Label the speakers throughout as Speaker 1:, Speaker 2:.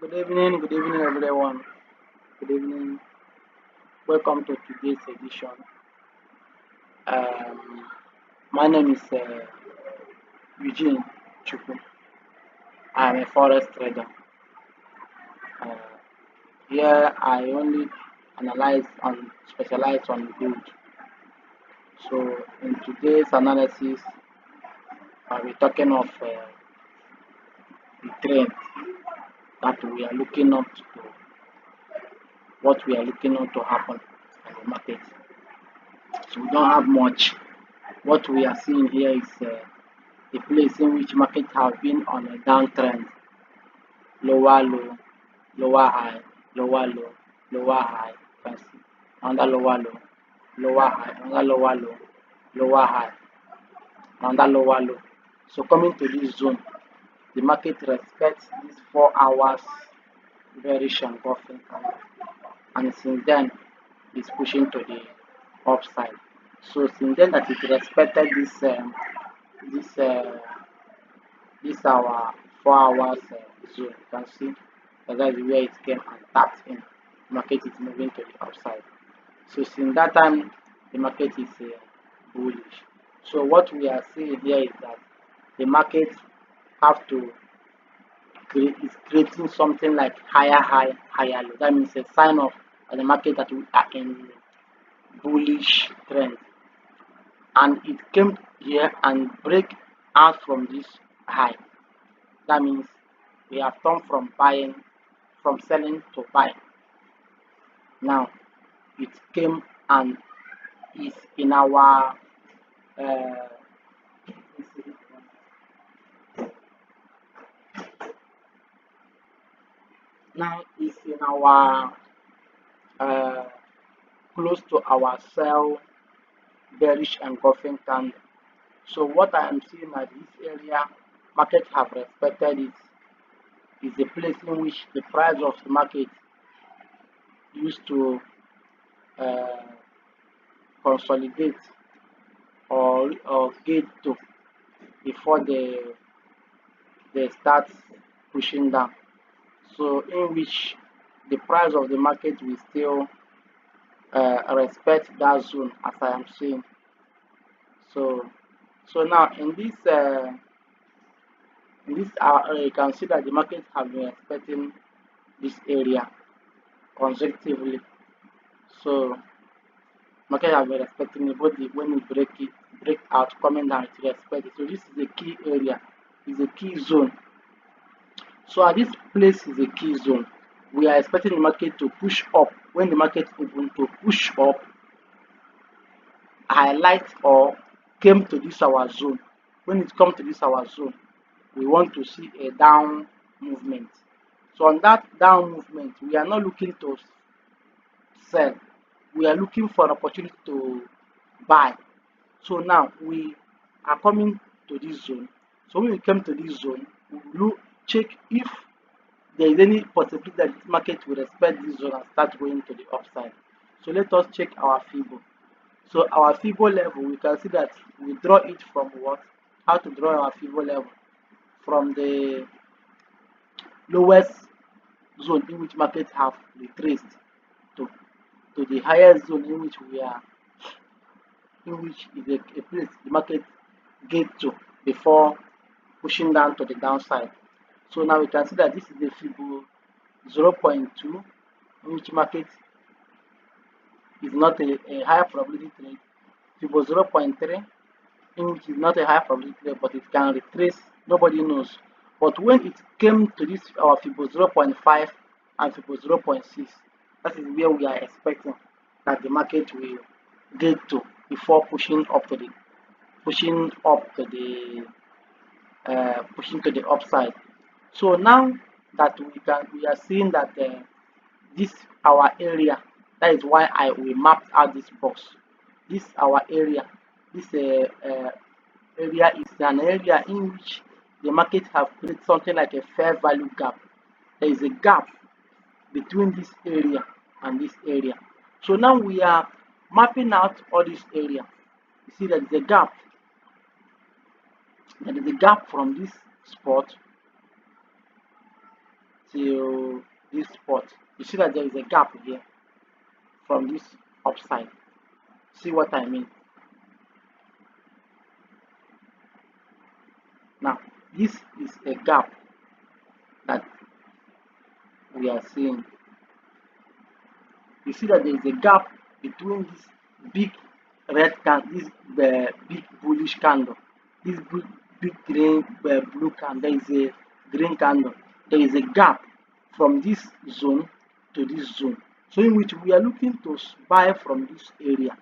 Speaker 1: Good evening, everyone. Good evening. Welcome to today's edition. Um, my name is Eugene Chukwu. I am a forest trader. Uh, Here, I only analyze and specialize on gold. So, in today's analysis, I'll be talking of the trend that we are looking up to, what we are looking up to happen in the market. So, we don't have much. What we are seeing here is a place in which market have been on a downtrend, lower low, lower high, lower low, lower high, you can see another lower low, lower high, another lower low, lower high, another lower low. So coming to this zone, the market respects this 4 hours bearish engulfing candle, and since then it's pushing to the upside. So since then that it respected this this our 4 hours zone. You can see that is where it came and tapped in. The market is moving to the upside. So since that time, the market is bullish. So what we are seeing here is that the market have to is creating something like higher high, higher low. That means a sign of the market that we are in bullish trend. And it came here and break out from this high. That means we have turned from selling to buying. Now it came and is in our uh, now is in our uh, close to our sell bearish engulfing candle. So what I am seeing at this area, market have respected it. Is a place in which the price of the market used to uh, consolidate or get to before they start pushing down. So in which the price of the market will still respect that zone as I am saying. So now in this you can see that the market have been expecting this area consecutively. So market have been expecting it, but when it break out coming down it respect it. So this is a key area, is a key zone. So at this place is a key zone. We are expecting the market to push up. When the market open to push up, highlight or came to this our zone. When it comes to this our zone, we want to see a down movement. So on that down movement, we are not looking to sell. We are looking for an opportunity to buy. So now we are coming to this zone. So when we come to this zone, we look check if there is any possibility that this market will respect this zone and start going to the upside. So let us check our FIBO. So our FIBO level, we can see that we draw it from what? How to draw our FIBO level? From the lowest zone in which market have retraced to, to the highest zone in which we are, in which is a place the market get to before pushing down to the downside. So now we can see that this is the FIBO 0.2 in which market is not a higher probability trade. FIBO 0.3 in which is not a high probability trade, but it can retrace, nobody knows. But when it came to this our FIBO 0.5 and FIBO 0.6, that is where we are expecting that the market will get to before pushing to the upside. So now that we are seeing that this our area, that is why we mapped out this box. This our area, this area is an area in which the market have created something like a fair value gap. There is a gap between this area and this area. So now we are mapping out all this area. You see there is a gap. There is a gap from this spot till this spot. You see that there is a gap here from this upside. See what I mean? Now, this is a gap that we are seeing. You see that there is a gap between this big red candle, this big bullish candle, this big green blue candle. There is a green candle. There is a gap from this zone to this zone. So in which we are looking to buy from this area.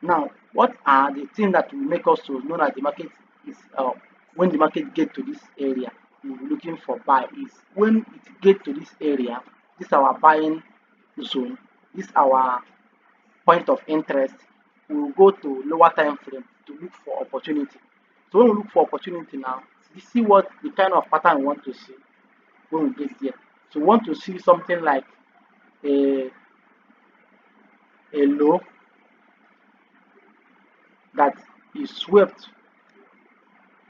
Speaker 1: Now, what are the things that will make us to know that the market is when the market get to this area, we will be looking for buy is when it get to this area, this is our buying zone, this is our point of interest. We will go to lower time frame to look for opportunity. So when we look for opportunity now, you see what the kind of pattern we want to see when we get there. So we want to see something like a low that is swept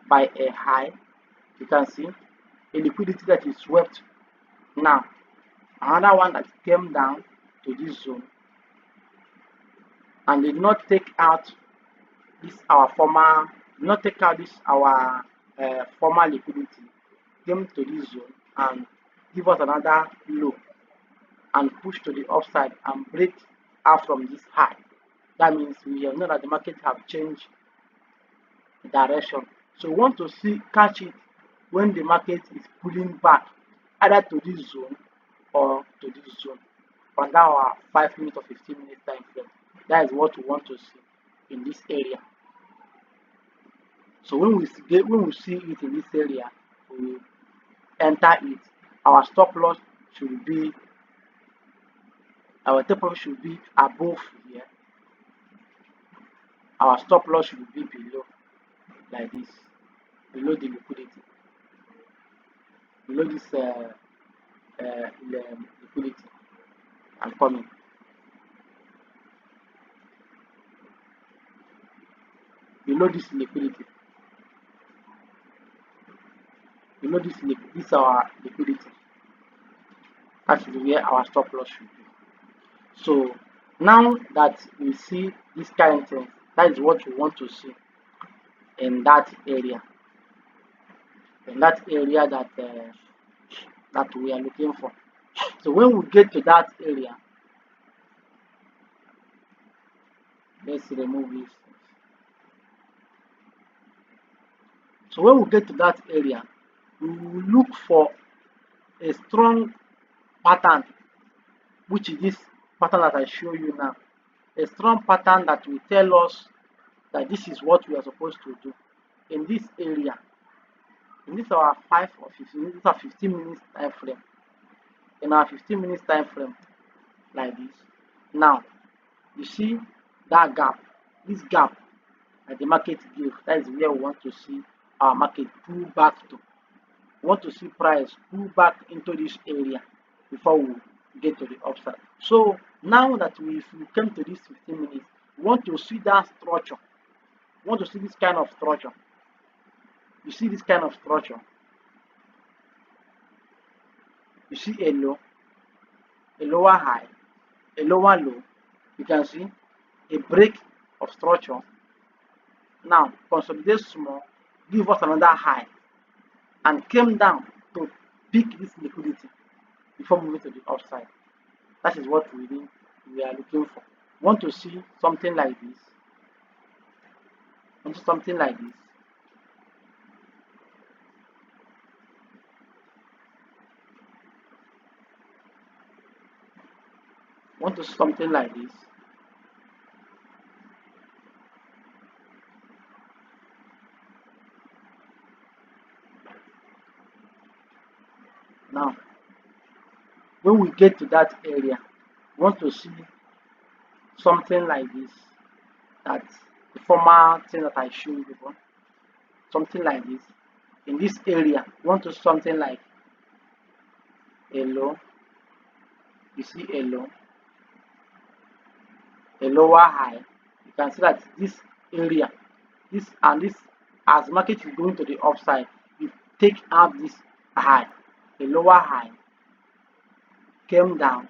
Speaker 1: by a high. You can see a liquidity that is swept. Now another one that came down to this zone and did not take out this our former, did not take out this our former liquidity, came to this zone and give us another low and push to the upside and break out from this high. That means we know that the market have changed direction. So we want to see catch it when the market is pulling back either to this zone or to this zone on our 5 minutes or 15 minutes time frame. That is what we want to see in this area. So when we see it in this area, we enter it. Our stop loss should be, our take profit should be above here. Our stop loss should be below, like this, below the liquidity, below this liquidity. I'm coming. Below this liquidity, below this is our liquidity. That is where our stop loss should be. So now that we see this kind of thing, that is what we want to see in that area. In that area that we are looking for. So when we get to that area, let's remove this. So when we get to that area, we will look for a strong pattern, which is this pattern that I show you now. A strong pattern that will tell us that this is what we are supposed to do in this area. In this our 5 or 15, this is our 15 minutes time frame. In our 15 minutes time frame, like this. Now, you see that gap, this gap that the market gives, that is where we want to see our market pull back to. We want to see price pull back into this area before we get to the upside. So now that we came to this 15 minutes, we want to see that structure. We want to see this kind of structure. You see this kind of structure. You see a low, a lower high, a lower low. You can see a break of structure. Now consolidate small, give us another high, and came down to pick this liquidity before moving to the upside. That is what we are looking for. Want to see something like this. Want to something like this. Want to something like this. Now, when we get to that area, we want to see something like this. That's the former thing that I showed you before. Something like this. In this area, we want to see something like a low. You see a low, a lower high. You can see that this area, this and this, as market is going to the upside, you take out this high. a lower high, came down,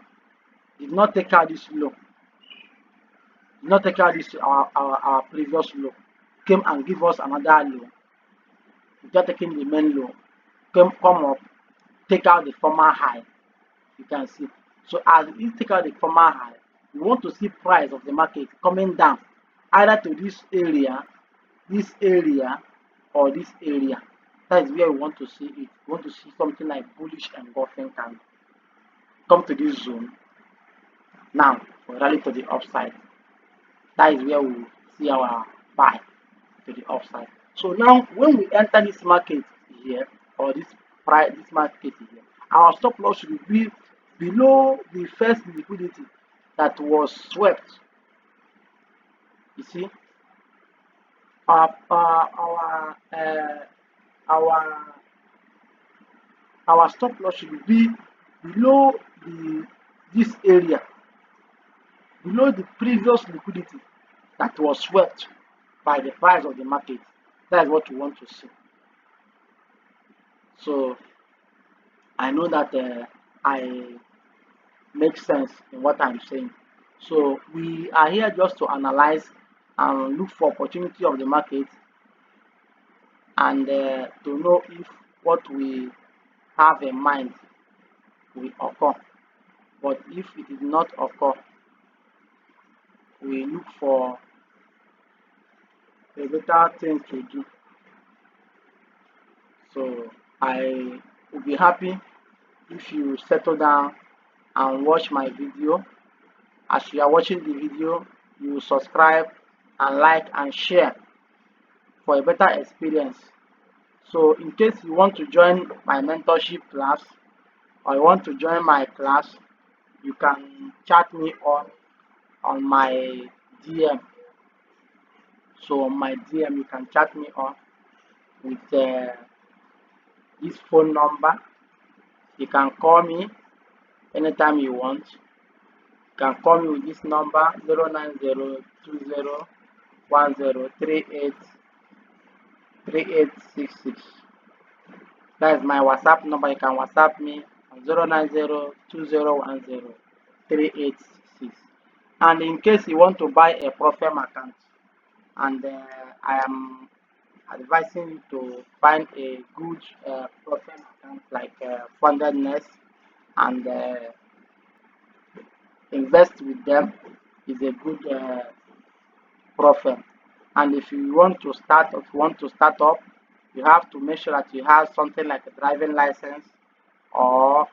Speaker 1: did not take out this low, did not take out this our previous low, came and give us another low, without taking the main low, come up, take out the former high. You can see. So as we take out the former high, we want to see price of the market coming down either to this area, or this area. That is where we want to see it. We want to see something like bullish engulfing candle come to this zone now for rally to the upside. That is where we see our buy to the upside. So now when we enter this market here, or this market here, our stop loss should be below the first liquidity that was swept. You see, our stop loss should be below this area, below the previous liquidity that was swept by the price of the market. That is what we want to see. So I know that I make sense in what I'm saying. So we are here just to analyze and look for opportunity of the market, and to know if what we have in mind will occur. But if it did not occur, we look for a better thing to do. So I will be happy if you settle down and watch my video. As you are watching the video, you subscribe and like and share for a better experience. So in case you want to join my mentorship class, or you want to join my class, you can chat me on my DM. So on my DM, you can chat me on with this phone number. You can call me anytime you want. You can call me with this number 09020103866. That is my WhatsApp number. You can WhatsApp me on 09020103866. And in case you want to buy a Profem account, and I am advising you to find a good Profem account like Fundedness, and invest with them, is a good Profem. And if you want to start up, you have to make sure that you have something like a driving license or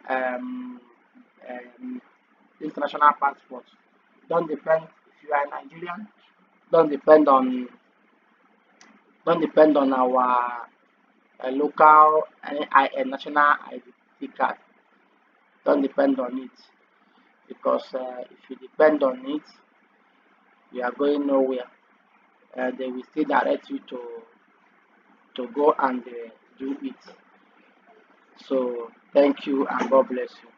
Speaker 1: international passport. Don't depend if you are Nigerian. Don't depend on our local national ID card. Don't depend on it, because if you depend on it, you are going nowhere. They will still direct you to go and do it. So thank you, and God bless you.